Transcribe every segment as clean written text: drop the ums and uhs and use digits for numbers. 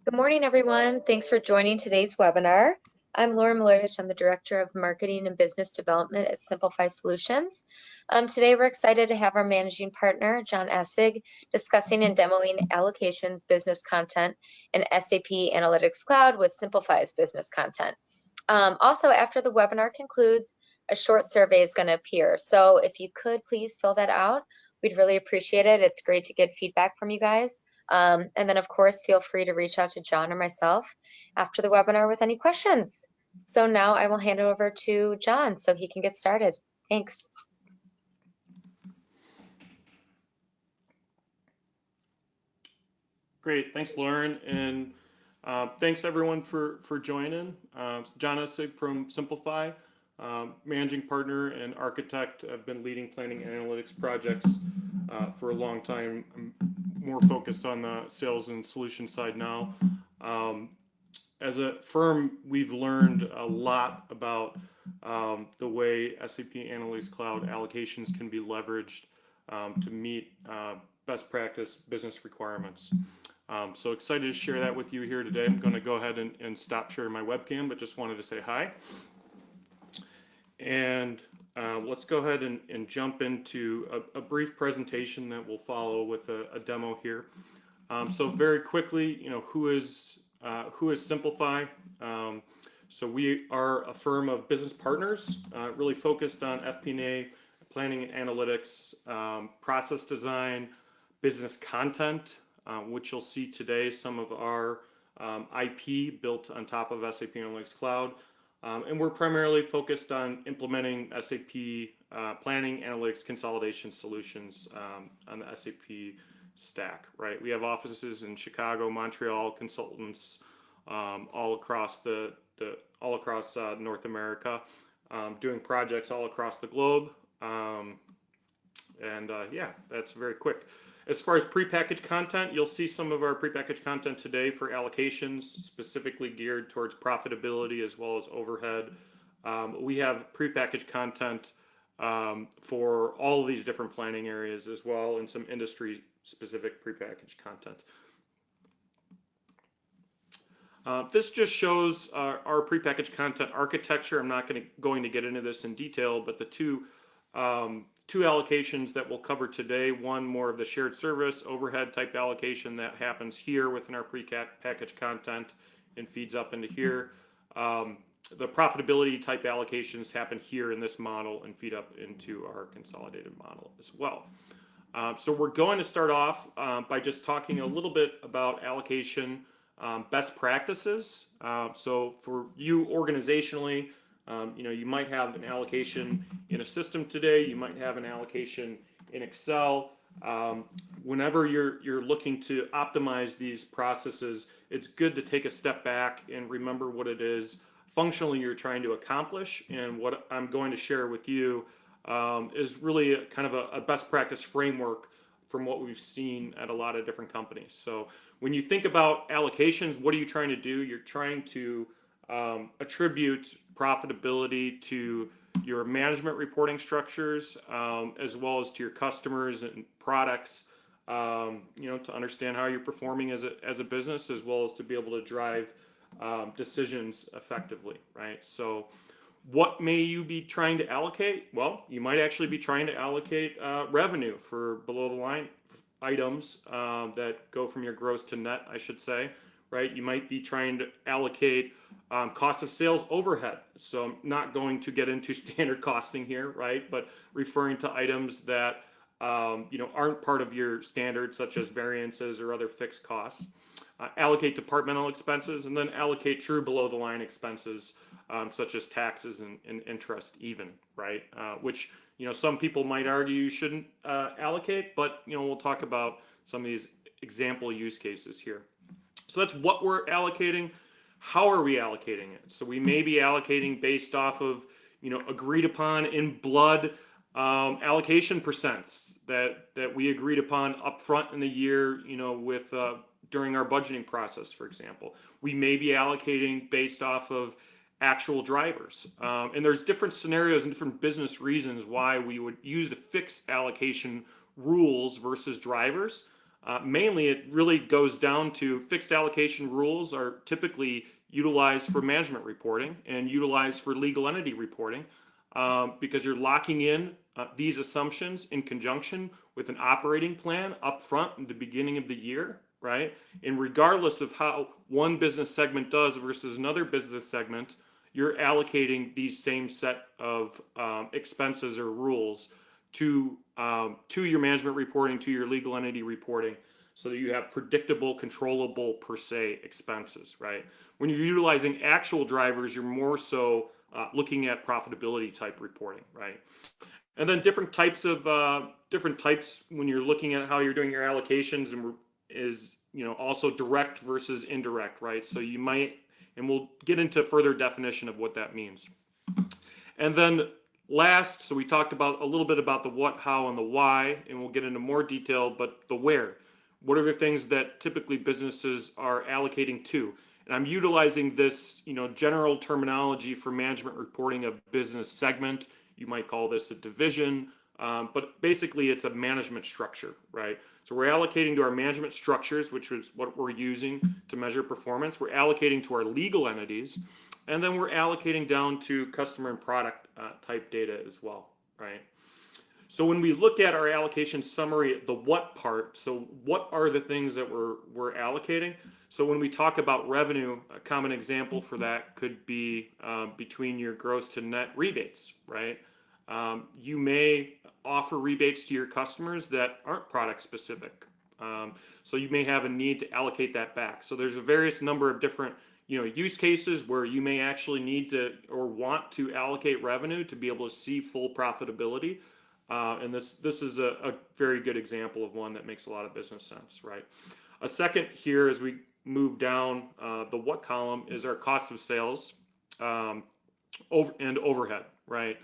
Good morning, everyone. Thanks for joining today's webinar. I'm Laura Malerovich. I'm the Director of Marketing and Business Development at SimpleFi Solutions. Today, we're excited to have our managing partner, John Essig, discussing and demoing Allocations business content in SAP Analytics Cloud with SimpleFi's business content. Also, after the webinar concludes, a short survey is going to appear. So if you could please fill that out, we'd really appreciate it. It's great to get feedback from you guys. And then, of course, feel free to reach out to John or myself after the webinar with any questions. So now I will hand it over to John so he can get started. Thanks. Great, thanks, Lauren, and thanks everyone for joining. John Essig from SimpleFi, managing partner and architect. I've been leading planning and analytics projects for a long time. I'm more focused on the sales and solution side now. As a firm, we've learned a lot about the way SAP Analytics Cloud allocations can be leveraged to meet best practice business requirements. So excited to share that with you here today. I'm going to go ahead and stop sharing my webcam, but just wanted to say hi. And let's go ahead and jump into a brief presentation that will follow with a demo here. So very quickly, who is SimpleFi? So we are a firm of business partners, really focused on FP&A, planning and analytics, process design, business content, which you'll see today, some of our IP built on top of SAP Analytics Cloud. And we're primarily focused on implementing SAP planning, analytics, consolidation solutions on the SAP stack, right? We have offices in Chicago, Montreal, consultants all across North America, doing projects all across the globe. Yeah, that's very quick. As far as prepackaged content, you'll see some of our prepackaged content today for allocations, specifically geared towards profitability as well as overhead. We have prepackaged content for all of these different planning areas as well, and some industry-specific prepackaged content. This just shows our prepackaged content architecture. I'm not going to get into this in detail, but the two allocations that we'll cover today, one more of the shared service overhead type allocation that happens here within our prepackaged content and feeds up into here. The profitability type allocations happen here in this model and feed up into our consolidated model as well. So we're going to start off by just talking a little bit about allocation best practices. So for you organizationally, you might have an allocation in a system today. You might have an allocation in Excel. Whenever you're looking to optimize these processes, it's good to take a step back and remember what it is functionally you're trying to accomplish. And what I'm going to share with you is really kind of a best practice framework from what we've seen at a lot of different companies. So when you think about allocations, what are you trying to do? You're trying to attribute profitability to your management reporting structures, as well as to your customers and products, to understand how you're performing as a business, as well as to be able to drive decisions effectively, right? So what may you be trying to allocate? Well, you might actually be trying to allocate revenue for below the line items that go from your gross to net, I should say. Right? You might be trying to allocate cost of sales overhead. So I'm not going to get into standard costing here, right? But referring to items that aren't part of your standard, such as variances or other fixed costs. Allocate departmental expenses, and then allocate true below the line expenses, such as taxes and interest even, right? Which some people might argue you shouldn't allocate, but we'll talk about some of these example use cases here. So that's what we're allocating. How are we allocating it? So we may be allocating based off of, agreed upon in blood allocation percents that we agreed upon upfront in the year, with during our budgeting process, for example. We may be allocating based off of actual drivers. And there's different scenarios and different business reasons why we would use the fixed allocation rules versus drivers. Mainly, it really goes down to fixed allocation rules are typically utilized for management reporting and utilized for legal entity reporting because you're locking in these assumptions in conjunction with an operating plan up front in the beginning of the year, right? And regardless of how one business segment does versus another business segment, you're allocating these same set of expenses or rules to your management reporting, to your legal entity reporting, so that you have predictable, controllable per se expenses, right? When you're utilizing actual drivers, you're more so looking at profitability type reporting, right? And then different types when you're looking at how you're doing your allocations is also direct versus indirect, right? So you might, and we'll get into further definition of what that means. And then last, so we talked about a little bit about the what, how, and the why, and we'll get into more detail, but the where. What are the things that typically businesses are allocating to? And I'm utilizing this, general terminology for management reporting of business segment. You might call this a division, but basically it's a management structure, right? So we're allocating to our management structures, which is what we're using to measure performance. We're allocating to our legal entities, and then we're allocating down to customer and product type data as well, right? So when we look at our allocation summary, the what part, so what are the things that we're allocating? So when we talk about revenue, a common example for that could be between your gross to net rebates, right? You may offer rebates to your customers that aren't product specific. So you may have a need to allocate that back. So there's a various number of different use cases where you may actually need to or want to allocate revenue to be able to see full profitability. And this is a very good example of one that makes a lot of business sense, right? A second here as we move down the what column is our cost of sales and overhead, right?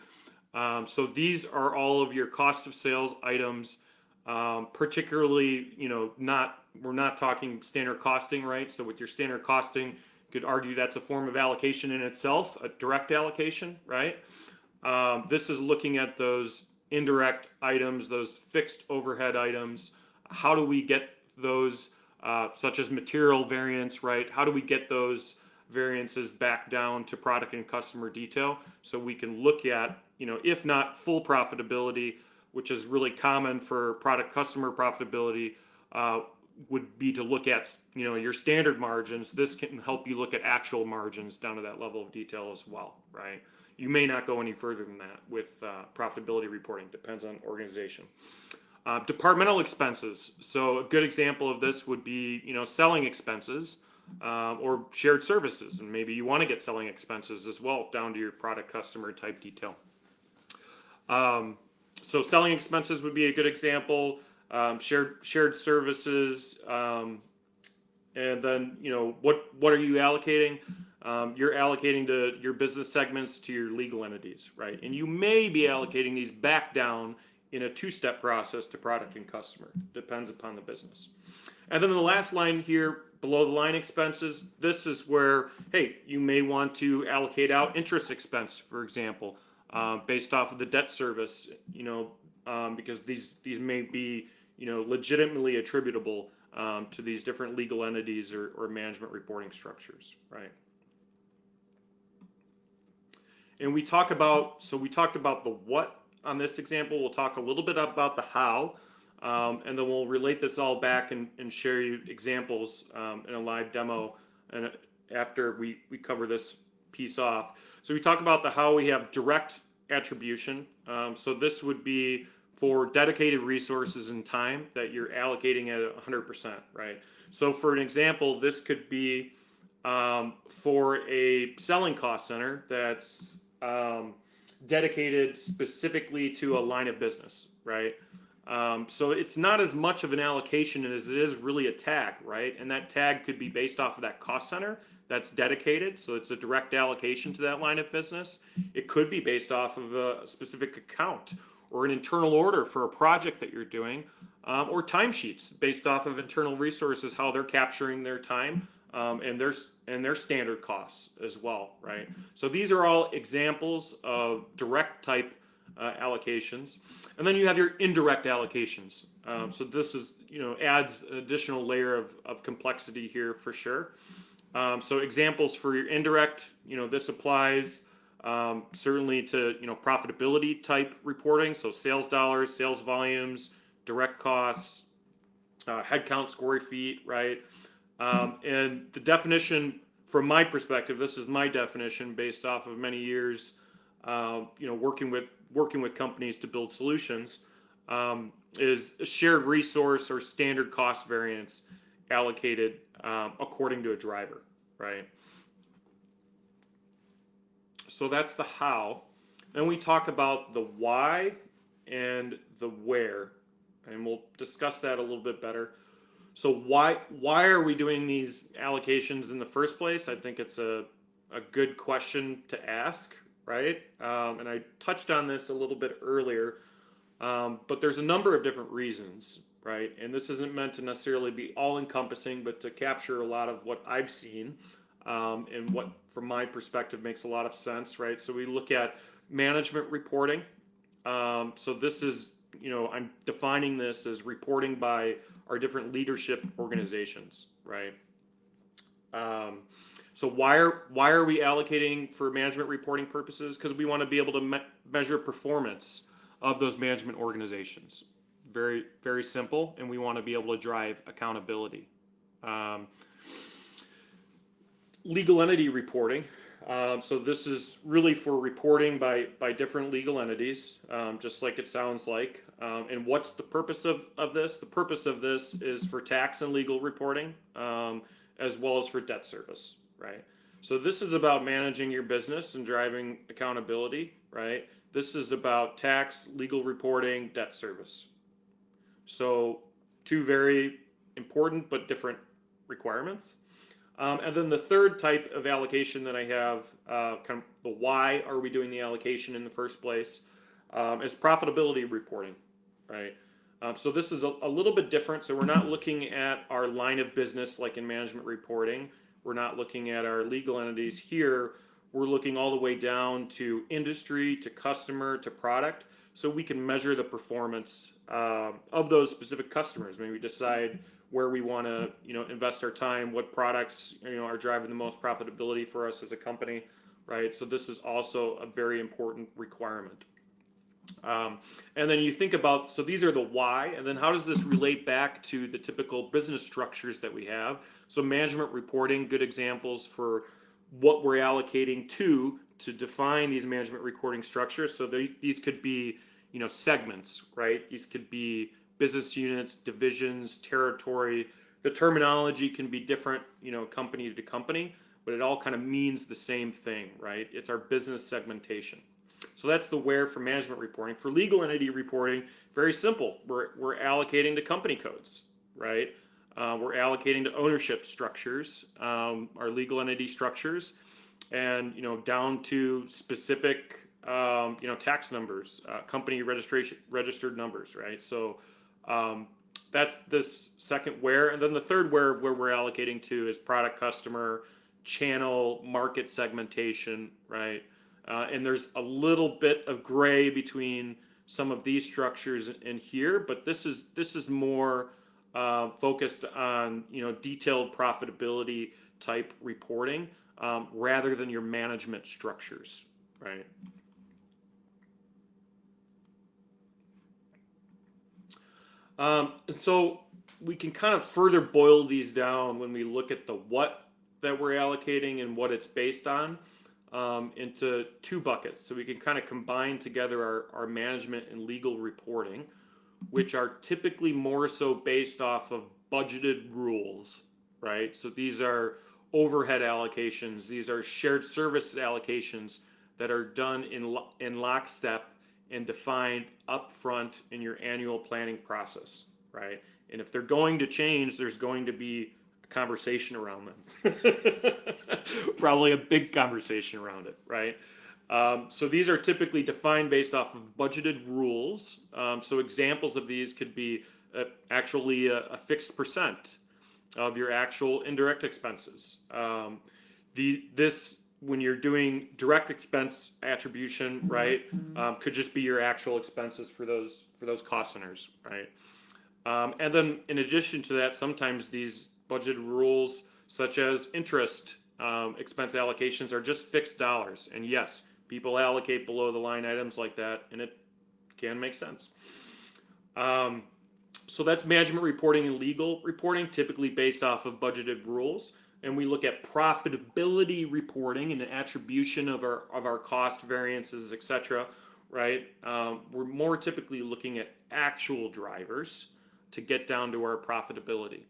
So these are all of your cost of sales items, particularly, we're not talking standard costing, right? So with your standard costing, you could argue that's a form of allocation in itself, a direct allocation, right? This is looking at those indirect items, those fixed overhead items. How do we get those, such as material variance, right? How do we get those variances back down to product and customer detail so we can look at, if not full profitability, which is really common for product customer profitability, would be to look at, your standard margins. This can help you look at actual margins down to that level of detail as well, right? You may not go any further than that with profitability reporting. Depends on organization. Departmental expenses. So a good example of this would be, selling expenses or shared services, and maybe you want to get selling expenses as well down to your product customer type detail. So selling expenses would be a good example. Shared services, and then what are you allocating? You're allocating to your business segments to your legal entities, right? And you may be allocating these back down in a two-step process to product and customer. Depends upon the business. And then the last line here, below the line expenses, this is where, hey, you may want to allocate out interest expense, for example, based off of the debt service, because these may be, legitimately attributable to these different legal entities or management reporting structures, right? And we talked about the what on this example. We'll talk a little bit about the how, and then we'll relate this all back and share you examples in a live demo and after we cover this piece off. So we talk about the how. We have direct attribution. So this would be for dedicated resources and time that you're allocating at 100%, right? So for an example, this could be for a selling cost center that's dedicated specifically to a line of business, right? So it's not as much of an allocation as it is really a tag, right? And that tag could be based off of that cost center that's dedicated, so it's a direct allocation to that line of business. It could be based off of a specific account or an internal order for a project that you're doing, or timesheets based off of internal resources, how they're capturing their time, and their standard costs as well, right? So these are all examples of direct type allocations. And then you have your indirect allocations. So this is, adds an additional layer of complexity here for sure. So examples for your indirect, this applies certainly to, profitability type reporting. So sales dollars, sales volumes, direct costs, headcount, square feet, right? And the definition, from my perspective, this is my definition based off of many years, working with companies to build solutions, is a shared resource or standard cost variance allocated according to a driver, right? So that's the how. Then we talk about the why and the where, and we'll discuss that a little bit better. So why are we doing these allocations in the first place? I think it's a good question to ask, right? And I touched on this a little bit earlier, but there's a number of different reasons, right? And this isn't meant to necessarily be all-encompassing, but to capture a lot of what I've seen and what, from my perspective, makes a lot of sense, right? So we look at management reporting. So this is, I'm defining this as reporting by our different leadership organizations, right? So why are we allocating for management reporting purposes? Because we want to be able to measure performance of those management organizations. Very, very simple, and we want to be able to drive accountability. Legal entity reporting. So this is really for reporting by different legal entities, just like it sounds like. And what's the purpose of this? The purpose of this is for tax and legal reporting, as well as for debt service, right? So this is about managing your business and driving accountability, right? This is about tax, legal reporting, debt service. So two very important but different requirements. And then the third type of allocation that I have, kind of the why are we doing the allocation in the first place, is profitability reporting, right? So this is a little bit different. So we're not looking at our line of business like in management reporting. We're not looking at our legal entities here. We're looking all the way down to industry, to customer, to product, so we can measure the performance of those specific customers. Maybe decide where we want to, invest our time, what products, are driving the most profitability for us as a company, right? So this is also a very important requirement. And then you think about, so these are the why, and then how does this relate back to the typical business structures that we have? So management reporting, good examples for what we're allocating to define these management reporting structures. So these could be, segments, right? These could be business units, divisions, territory. The terminology can be different, company to company, but it all kind of means the same thing, right? It's our business segmentation. So that's the where for management reporting. For legal entity reporting, very simple. We're allocating to company codes, right? We're allocating to ownership structures, our legal entity structures, and down to specific tax numbers, company registered numbers, right? So that's this second where, and then the third where we're allocating to is product, customer, channel, market segmentation, right? And there's a little bit of gray between some of these structures in here, but this is more focused on detailed profitability type reporting rather than your management structures, right? So we can kind of further boil these down when we look at the what that we're allocating and what it's based on into two buckets. So we can kind of combine together our management and legal reporting, which are typically more so based off of budgeted rules, right? So these are overhead allocations. These are shared service allocations that are done in lockstep and defined upfront in your annual planning process, right? And if they're going to change, there's going to be a conversation around them. Probably a big conversation around it, right? So these are typically defined based off of budgeted rules. So examples of these could be actually a fixed percent of your actual indirect expenses. This when you're doing direct expense attribution, right, could just be your actual expenses for those cost centers, right? And then in addition to that, sometimes these budget rules, such as interest expense allocations, are just fixed dollars. And yes, people allocate below the line items like that, and it can make sense. So that's management reporting and legal reporting, typically based off of budgeted rules. And we look at profitability reporting and the attribution of our cost variances, etc. Right? We're more typically looking at actual drivers to get down to our profitability.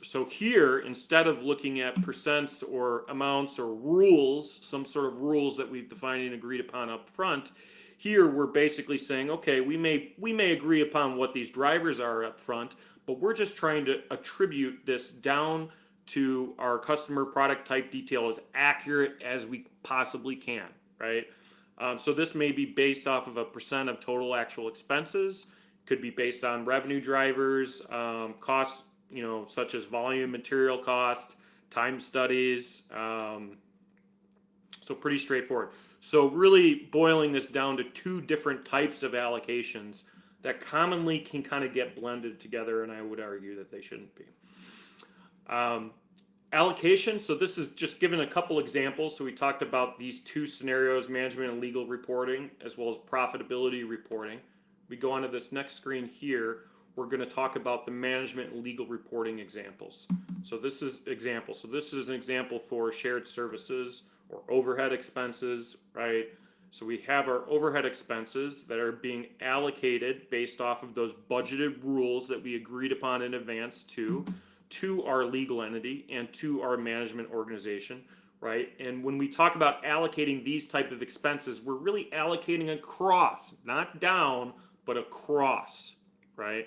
So here, instead of looking at percents or amounts or rules, some sort of rules that we've defined and agreed upon up front, here we're basically saying, okay, we may agree upon what these drivers are up front, but we're just trying to attribute this down to our customer product type detail as accurate as we possibly can, right? So this may be based off of a percent of total actual expenses, could be based on revenue drivers, costs, such as volume, material cost, time studies. So pretty straightforward. So really boiling this down to two different types of allocations that commonly can kind of get blended together, and I would argue that they shouldn't be. Allocation, so this is just given a couple examples. So we talked about these two scenarios, management and legal reporting, as well as profitability reporting. We go on to this next screen here. We're going to talk about the management and legal reporting examples. So this is example. So this is an example for shared services or overhead expenses, right? So we have our overhead expenses that are being allocated based off of those budgeted rules that we agreed upon in advance to our legal entity and to our management organization, right? And when we talk about allocating these type of expenses, we're really allocating across, not down, but across, right?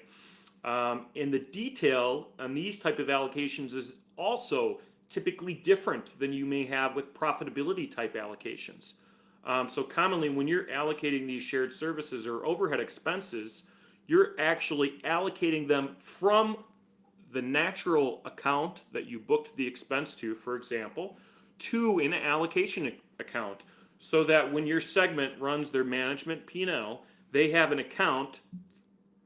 And the detail on these type of allocations is also typically different than you may have with profitability type allocations. So commonly when you're allocating these shared services or overhead expenses, you're actually allocating them from the natural account that you booked the expense to, for example, to an allocation account, so that when your segment runs their management P&L, they have an account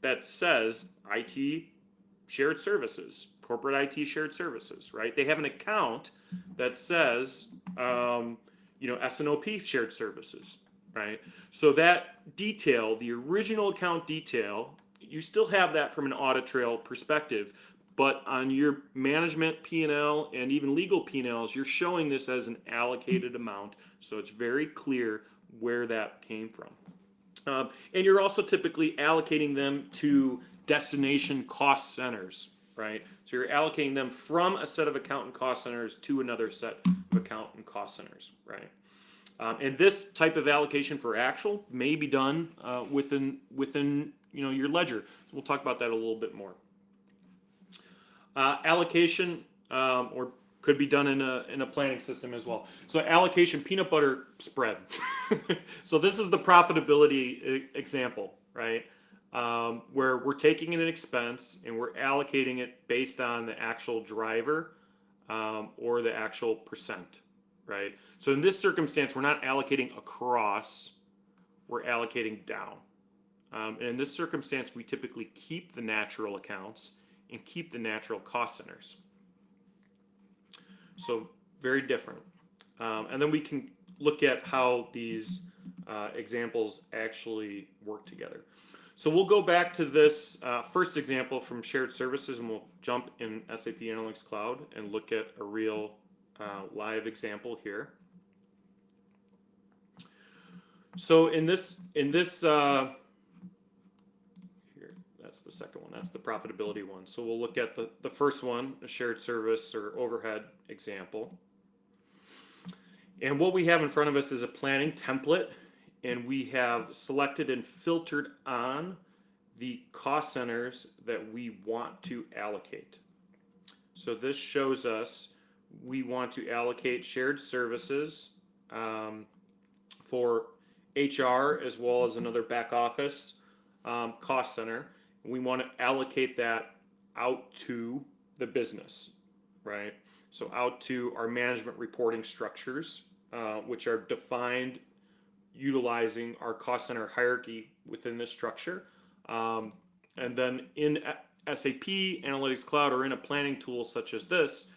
that says IT shared services, corporate IT shared services, right? They have an account that says, S&OP shared services, right? So that detail, the original account detail, you still have that from an audit trail perspective, but on your management P&L and even legal P&Ls, you're showing this as an allocated amount, so it's very clear where that came from. And you're also typically allocating them to destination cost centers, right? So you're allocating them from a set of account and cost centers to another set of account and cost centers, right? And this type of allocation for actual may be done within your ledger. So we'll talk about that a little bit more. Allocation or could be done in a planning system as well. So allocation, peanut butter spread. So this is the profitability example, right? Where we're taking an expense and we're allocating it based on the actual driver or the actual percent, right? So in this circumstance, we're not allocating across, we're allocating down. And in this circumstance, we typically keep the natural accounts and keep the natural cost centers. So very different. And then we can look at how these examples actually work together. So we'll go back to this first example from shared services, and we'll jump in SAP Analytics Cloud and look at a real live example here. So in this that's the second one. That's the profitability one. So we'll look at the first one, a shared service or overhead example. And what we have in front of us is a planning template, and we have selected and filtered on the cost centers that we want to allocate. So this shows us we want to allocate shared services for HR as well as another back office cost center. We want to allocate that out to the business, right? So out to our management reporting structures, which are defined utilizing our cost center hierarchy within this structure. And then in SAP Analytics Cloud or in a planning tool such as this,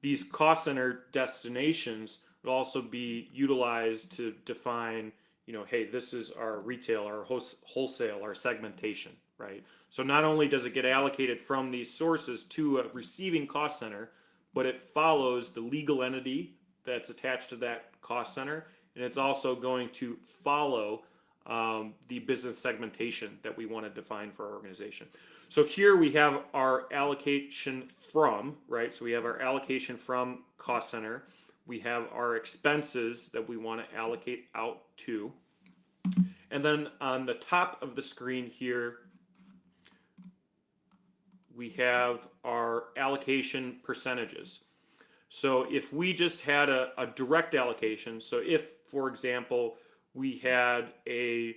these cost center destinations would also be utilized to define, hey, this is our retail, our wholesale, our segmentation, right? So not only does it get allocated from these sources to a receiving cost center, but it follows the legal entity that's attached to that cost center, and it's also going to follow the business segmentation that we want to define for our organization. So here we have our allocation from, right? So we have our allocation from cost center. We have our expenses that we want to allocate out to. And then on the top of the screen here, we have our allocation percentages. So if we just had a direct allocation, so if, for example, we had a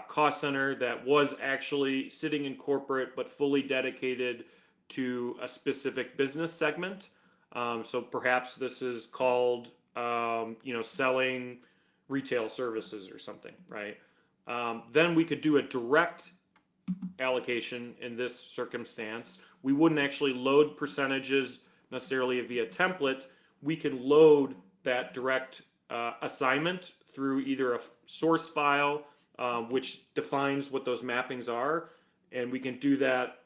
cost center that was actually sitting in corporate but fully dedicated to a specific business segment, so perhaps this is called, selling retail services or something, right? Then we could do a direct allocation in this circumstance. We wouldn't actually load percentages necessarily via template. We can load that direct assignment through either a source file, which defines what those mappings are, and we can do that,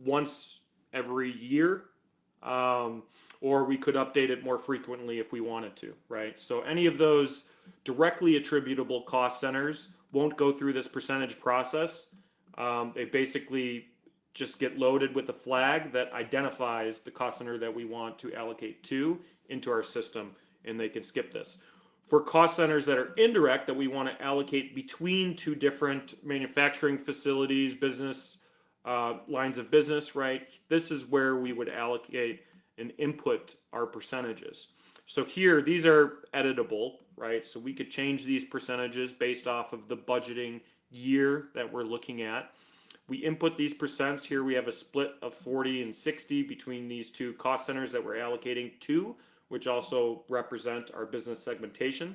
once every year, or we could update it more frequently if we wanted to, right? So any of those directly attributable cost centers won't go through this percentage process. They basically just get loaded with a flag that identifies the cost center that we want to allocate to into our system, and they can skip this. For cost centers that are indirect, that we want to allocate between two different manufacturing facilities, business lines of business, right? This is where we would allocate and input our percentages. So here, these are editable, right? So we could change these percentages based off of the budgeting year that we're looking at. We input these percents. Here we have a split of 40 and 60 between these two cost centers that we're allocating to, which also represent our business segmentation.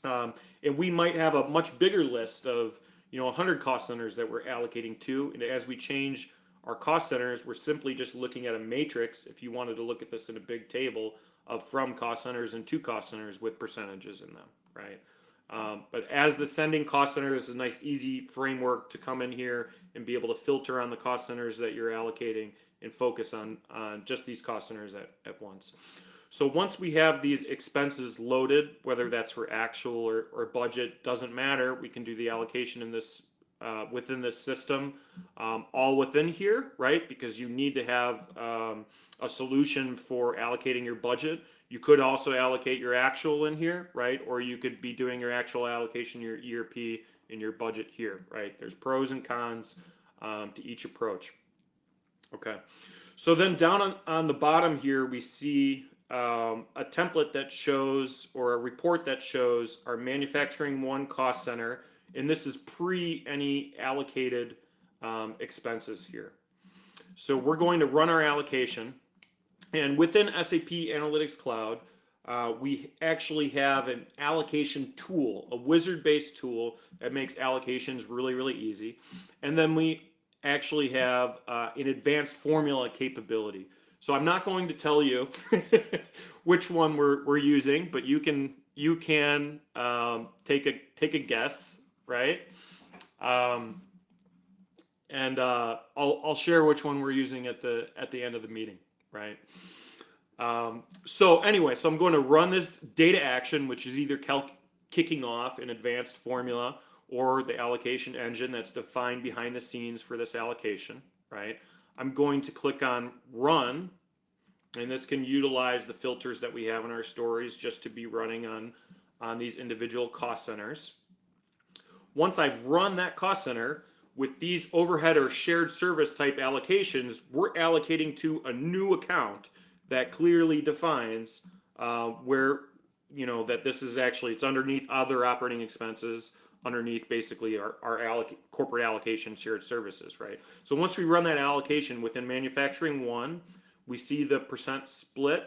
And we might have a much bigger list of 100 cost centers that we're allocating to. And as we change our cost centers, we're simply just looking at a matrix, if you wanted to look at this in a big table, of from cost centers and to cost centers with percentages in them, right? But as the sending cost center, this is a nice easy framework to come in here and be able to filter on the cost centers that you're allocating and focus on just these cost centers at once. So once we have these expenses loaded, whether that's for actual or budget, doesn't matter. We can do the allocation in this within this system, all within here, right? Because you need to have a solution for allocating your budget. You could also allocate your actual in here, right? Or you could be doing your actual allocation, your ERP, and your budget here, right? There's pros and cons to each approach. Okay. So then down on the bottom here, we see a template that shows, or a report that shows our manufacturing one cost center, and this is pre any allocated expenses here. So we're going to run our allocation, and within SAP Analytics Cloud, we actually have an allocation tool, a wizard-based tool that makes allocations really, really easy. And then we actually have an advanced formula capability. So I'm not going to tell you which one we're using, but you can take a guess, right? And I'll share which one we're using at the end of the meeting, right? So anyway, so I'm going to run this data action, which is either kicking off an advanced formula or the allocation engine that's defined behind the scenes for this allocation, right? I'm going to click on run, and this can utilize the filters that we have in our stories just to be running on these individual cost centers. Once I've run that cost center, with these overhead or shared service type allocations, we're allocating to a new account that clearly defines where, that this is actually, it's underneath other operating expenses, underneath basically our corporate allocation shared services, right? So once we run that allocation within manufacturing one, We see the percent split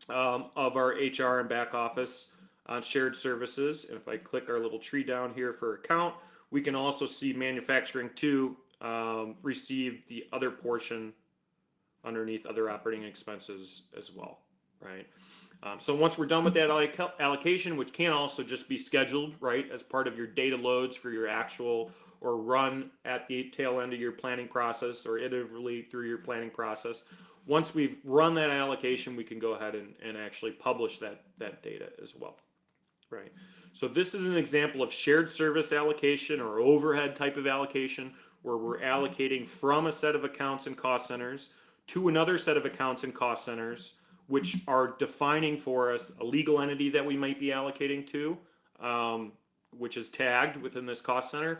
of our HR and back office on shared services. And if I click our little tree down here for account, we can also see manufacturing too receive the other portion underneath other operating expenses as well, right? So once we're done with that allocation, which can also just be scheduled, right, as part of your data loads for your actual or run at the tail end of your planning process or iteratively through your planning process. Once we've run that allocation, we can go ahead and actually publish that data as well, right? So this is an example of shared service allocation or overhead type of allocation where we're allocating from a set of accounts and cost centers to another set of accounts and cost centers, which are defining for us a legal entity that we might be allocating to, which is tagged within this cost center,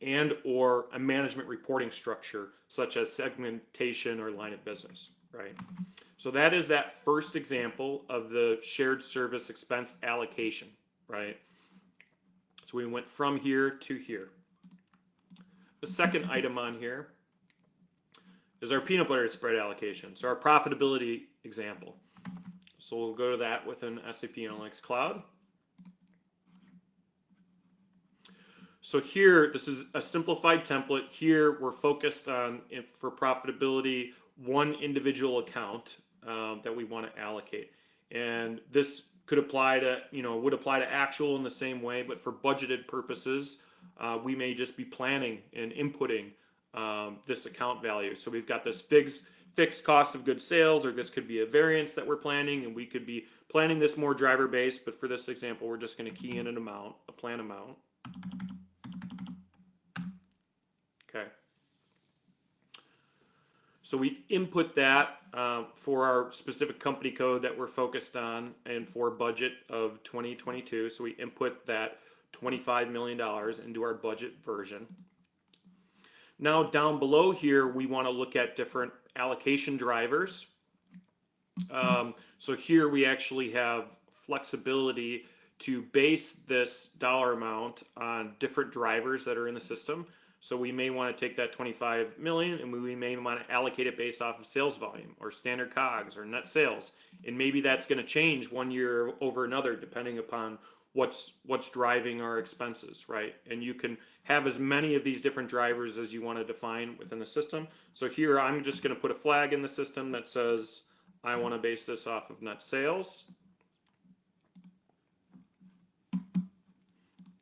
and or a management reporting structure such as segmentation or line of business, right? So that is that first example of the shared service expense allocation, right? So we went from here to here. The second item on here is our peanut butter spread allocation, so our profitability example. So we'll go to that within SAP Analytics Cloud. So here, this is a simplified template. Here, we're focused on, for profitability, one individual account that we want to allocate. And this could apply to, would apply to actual in the same way, but for budgeted purposes, we may just be planning and inputting this account value. So we've got this fixed cost of goods sales, or this could be a variance that we're planning, and we could be planning this more driver based, but for this example, we're just going to key in an amount, a plan amount. Okay. So we input that for our specific company code that we're focused on and for budget of 2022. So we input that $25 million into our budget version. Now down below here, we want to look at different allocation drivers. So here we actually have flexibility to base this dollar amount on different drivers that are in the system. So we may want to take that 25 million and we may want to allocate it based off of sales volume or standard COGS or net sales. And maybe that's going to change one year over another depending upon what's driving our expenses, right? And you can have as many of these different drivers as you want to define within the system. So here I'm just going to put a flag in the system that says I want to base this off of net sales.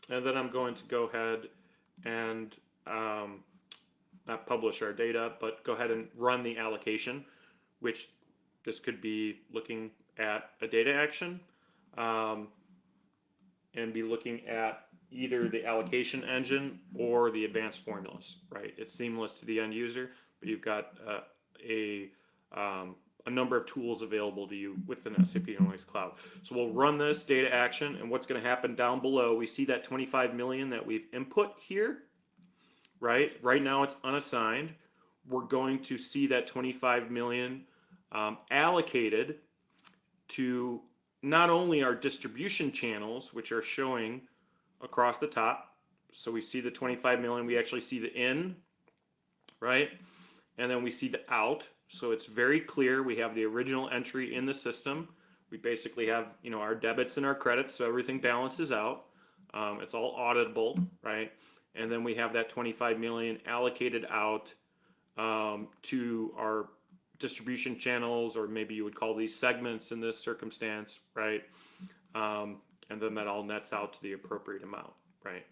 And then I'm going to go ahead and not publish our data, but go ahead and run the allocation, which this could be looking at a data action and be looking at either the allocation engine or the advanced formulas, right? It's seamless to the end user, but you've got a number of tools available to you within SAP Analytics Cloud. So we'll run this data action, and what's going to happen down below, we see that 25 million that we've input here, right? Right now it's unassigned. We're going to see that 25 million allocated to not only our distribution channels, which are showing across the top. So we see the 25 million, we actually see the in, right? And then we see the out. So it's very clear. We have the original entry in the system. We basically have, our debits and our credits, so everything balances out. It's all auditable, right? And then we have that 25 million allocated out to our distribution channels, or maybe you would call these segments in this circumstance, right? And then that all nets out to the appropriate amount, right?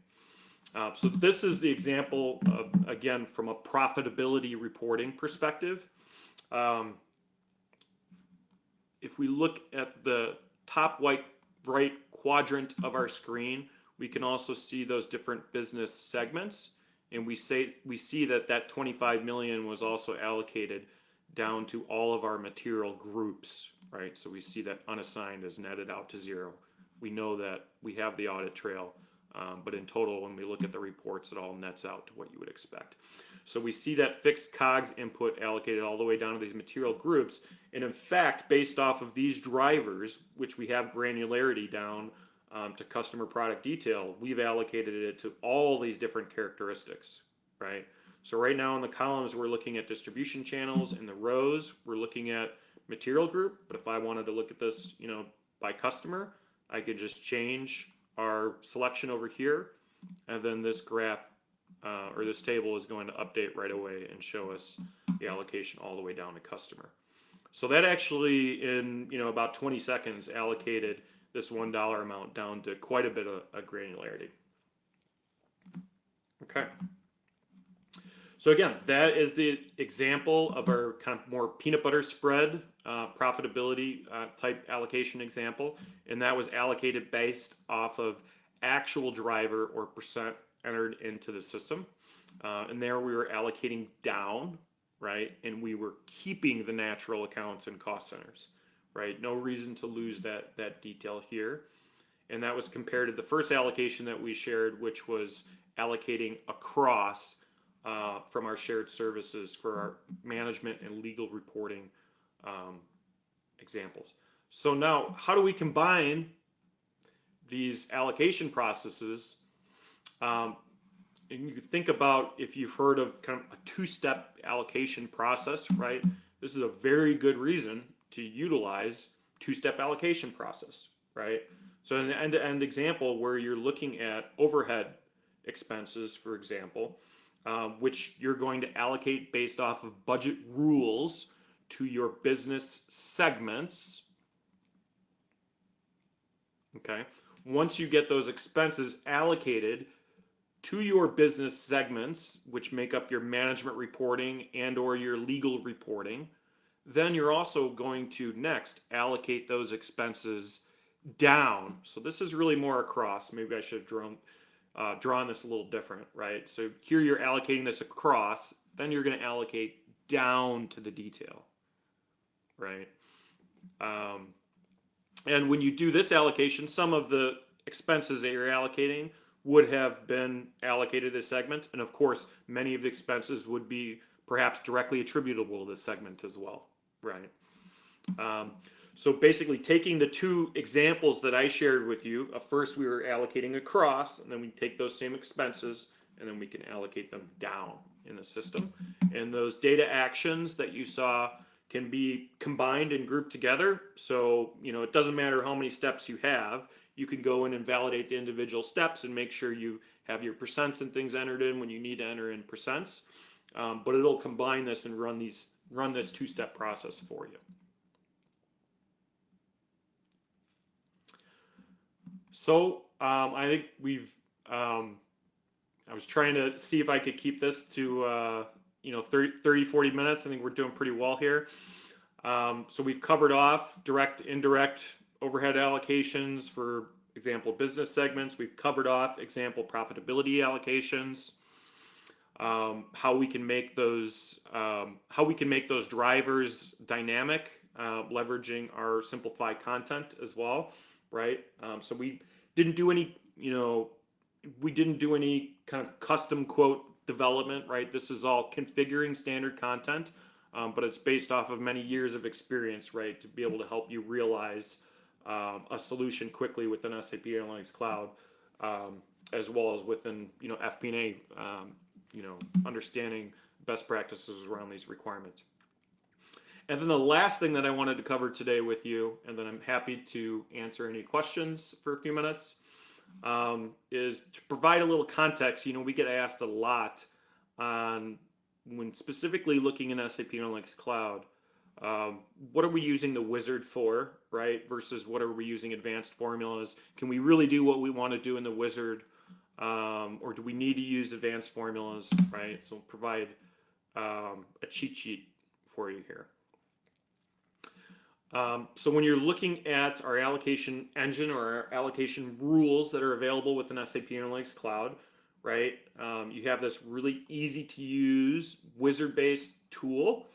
So this is the example of, again, from a profitability reporting perspective. If we look at the top right quadrant of our screen, we can also see those different business segments, and we see that 25 million was also allocated down to all of our material groups, right? So we see that unassigned is netted out to zero. We know that we have the audit trail, but in total, when we look at the reports, it all nets out to what you would expect. So we see that fixed COGS input allocated all the way down to these material groups. And in fact, based off of these drivers, which we have granularity down to customer product detail, we've allocated it to all these different characteristics, right? So right now in the columns, we're looking at distribution channels. In the rows, we're looking at material group. But if I wanted to look at this, by customer, I could just change our selection over here, and then this graph or this table is going to update right away and show us the allocation all the way down to customer. So that actually, in about 20 seconds, allocated this $1 amount down to quite a bit of granularity. Okay. So again, that is the example of our kind of more peanut butter spread profitability type allocation example, and that was allocated based off of actual driver or percent entered into the system. And there we were allocating down, right? And we were keeping the natural accounts and cost centers, right? No reason to lose that detail here. And that was compared to the first allocation that we shared, which was allocating across from our shared services for our management and legal reporting examples. So now, how do we combine these allocation processes? And you can think about if you've heard of kind of a two-step allocation process, right? This is a very good reason to utilize two-step allocation process, right? So in an end-to-end example where you're looking at overhead expenses, for example, which you're going to allocate based off of budget rules to your business segments. Okay. Once you get those expenses allocated to your business segments, which make up your management reporting and or your legal reporting, then you're also going to next allocate those expenses down. So this is really more across. Maybe I should have drawn this a little different, right? So here you're allocating this across, then you're going to allocate down to the detail, right? And when you do this allocation, some of the expenses that you're allocating would have been allocated to this segment, and of course, many of the expenses would be perhaps directly attributable to this segment as well, right? So basically taking the two examples that I shared with you, first we were allocating across, and then we take those same expenses, and then we can allocate them down in the system. And those data actions that you saw can be combined and grouped together. So, it doesn't matter how many steps you have. You can go in and validate the individual steps and make sure you have your percents and things entered in when you need to enter in percents. But it'll combine this and run this two-step process for you. So I think I was trying to see if I could keep this to 30, 40 minutes. I think we're doing pretty well here. So we've covered off direct, indirect overhead allocations for example business segments. We've covered off example profitability allocations. How we can make those drivers dynamic, leveraging our SimpleFi content as well, right? So we didn't do any kind of custom quote development, right? This is all configuring standard content, but it's based off of many years of experience, right, to be able to help you realize a solution quickly within SAP Analytics Cloud, as well as within FP&A, understanding best practices around these requirements. And then the last thing that I wanted to cover today with you, and then I'm happy to answer any questions for a few minutes, is to provide a little context. We get asked a lot on when specifically looking in SAP Analytics Cloud, what are we using the wizard for, right? Versus what are we using advanced formulas? Can we really do what we want to do in the wizard? Or do we need to use advanced formulas, right? So provide a cheat sheet for you here. So when you're looking at our allocation engine or our allocation rules that are available within SAP Analytics Cloud, right? You have this really easy to use wizard-based tool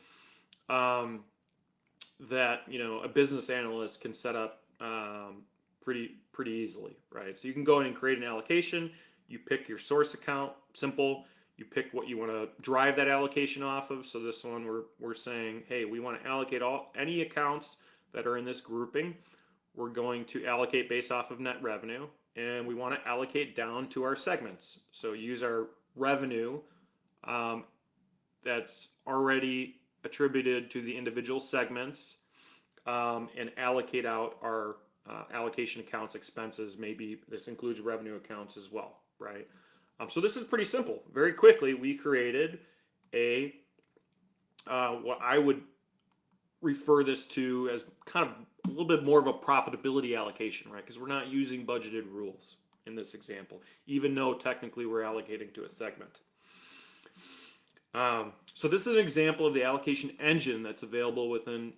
that a business analyst can set up pretty easily, right? So you can go in and create an allocation. You pick your source account, simple. You pick what you want to drive that allocation off of. So this one we're saying, hey, we want to allocate any accounts that are in this grouping. We're going to allocate based off of net revenue, and we want to allocate down to our segments. So use our revenue that's already attributed to the individual segments, and allocate out our allocation accounts expenses. Maybe this includes revenue accounts as well, right? So this is pretty simple. Very quickly, we created a what I would refer this to as kind of a little bit more of a profitability allocation, right? Because we're not using budgeted rules in this example, even though technically we're allocating to a segment. So this is an example of the allocation engine that's available within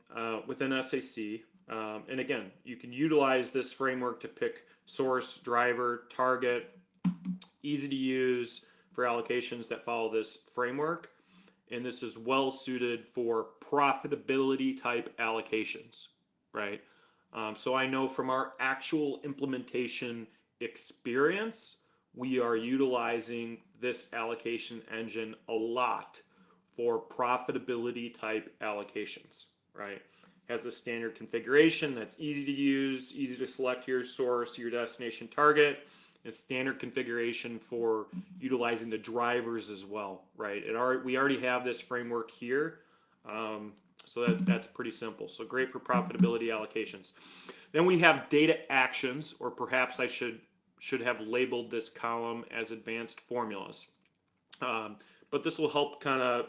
SAC. And again, you can utilize this framework to pick source, driver, target, easy to use for allocations that follow this framework. And this is well suited for profitability type allocations, right? So I know from our actual implementation experience, we are utilizing this allocation engine a lot for profitability type allocations, right? Has a standard configuration that's easy to use, easy to select your source, your destination target. It's standard configuration for utilizing the drivers as well, right? We already have this framework here, so that's pretty simple. So great for profitability allocations. Then we have data actions, or perhaps I should have labeled this column as advanced formulas. But this will help kind of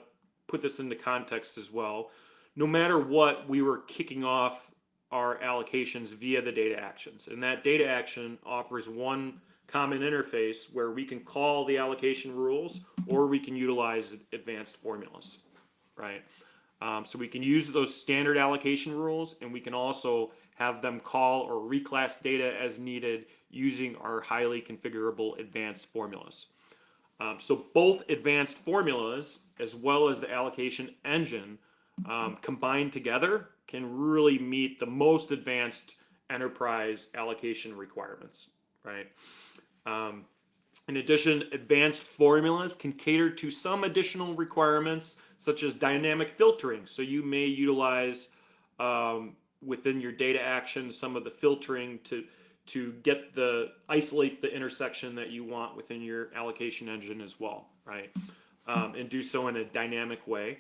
put this into context as well. No matter what, we were kicking off our allocations via the data actions, and that data action offers one common interface where we can call the allocation rules or we can utilize advanced formulas, right? So we can use those standard allocation rules, and we can also have them call or reclass data as needed using our highly configurable advanced formulas. So both advanced formulas as well as the allocation engine combined together can really meet the most advanced enterprise allocation requirements, right? In addition, advanced formulas can cater to some additional requirements such as dynamic filtering. So you may utilize within your data action some of the filtering to isolate the intersection that you want within your allocation engine as well, right? And do so in a dynamic way.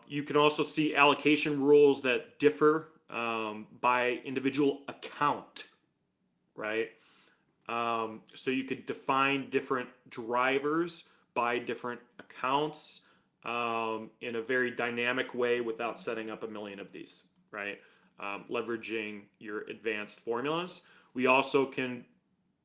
You can also see allocation rules that differ by individual account, right? So you could define different drivers by different accounts in a very dynamic way without setting up a million of these, right? Leveraging your advanced formulas. We also can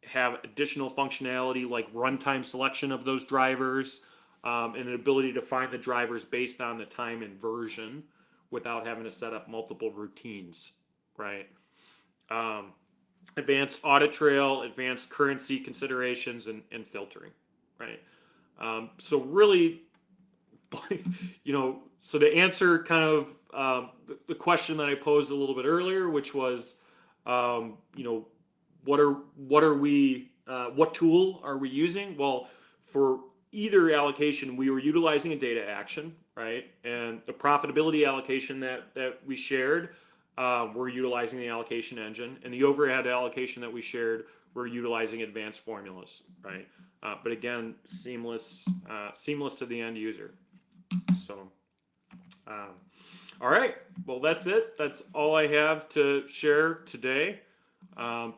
have additional functionality like runtime selection of those drivers and an ability to find the drivers based on the time and version without having to set up multiple routines, right? Advanced audit trail, advanced currency considerations, and filtering, right? So really, so to answer kind of the question that I posed a little bit earlier, which was, what tool are we using? Well, for either allocation, we were utilizing a data action, right? And the profitability allocation that we shared, we're utilizing the allocation engine, and the overhead allocation that we shared, we're utilizing advanced formulas, right? But again, seamless to the end user. So, all right, well, that's it. That's all I have to share today.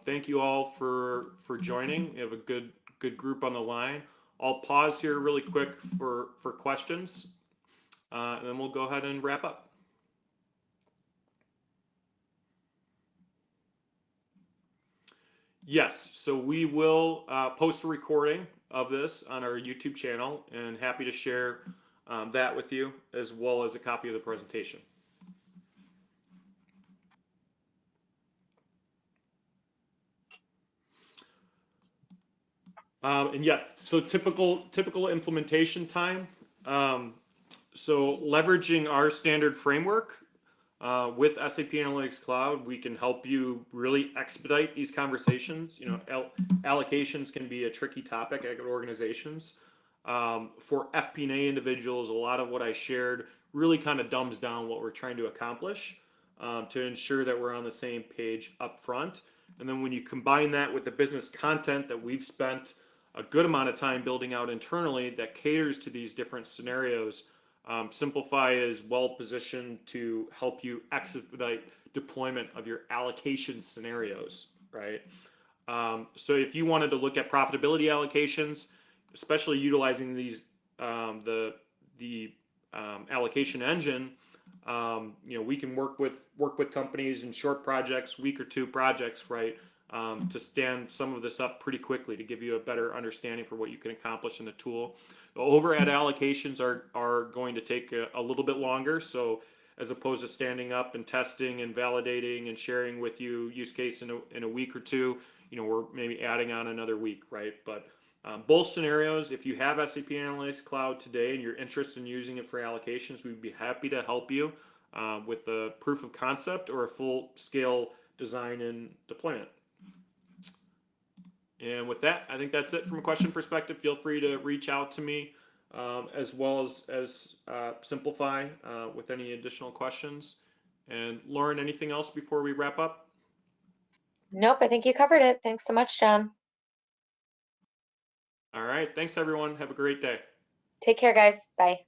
Thank you all for joining. We have a good group on the line. I'll pause here really quick for questions, and then we'll go ahead and wrap up. Yes, so we will post a recording of this on our YouTube channel, and happy to share that with you, as well as a copy of the presentation. And yeah, so typical implementation time. So leveraging our standard framework with SAP Analytics Cloud, we can help you really expedite these conversations. Allocations can be a tricky topic at organizations. For FP&A individuals, a lot of what I shared really kind of dumbs down what we're trying to accomplish to ensure that we're on the same page up front. And then when you combine that with the business content that we've spent a good amount of time building out internally that caters to these different scenarios, SimpleFi is well positioned to help you expedite deployment of your allocation scenarios, right? So if you wanted to look at profitability allocations, especially utilizing these the allocation engine, we can work with companies in short projects, week or two projects, right, to stand some of this up pretty quickly to give you a better understanding for what you can accomplish in the tool. The overhead allocations are going to take a little bit longer, so as opposed to standing up and testing and validating and sharing with you use case in a week or two, we're maybe adding on another week, right? But both scenarios, if you have SAP Analytics Cloud today and you're interested in using it for allocations, we'd be happy to help you with the proof of concept or a full scale design and deployment. And with that, I think that's it from a question perspective. Feel free to reach out to me as well as SimpleFi with any additional questions. And Lauren, anything else before we wrap up? Nope, I think you covered it. Thanks so much, John. All right. Thanks, everyone. Have a great day. Take care, guys. Bye.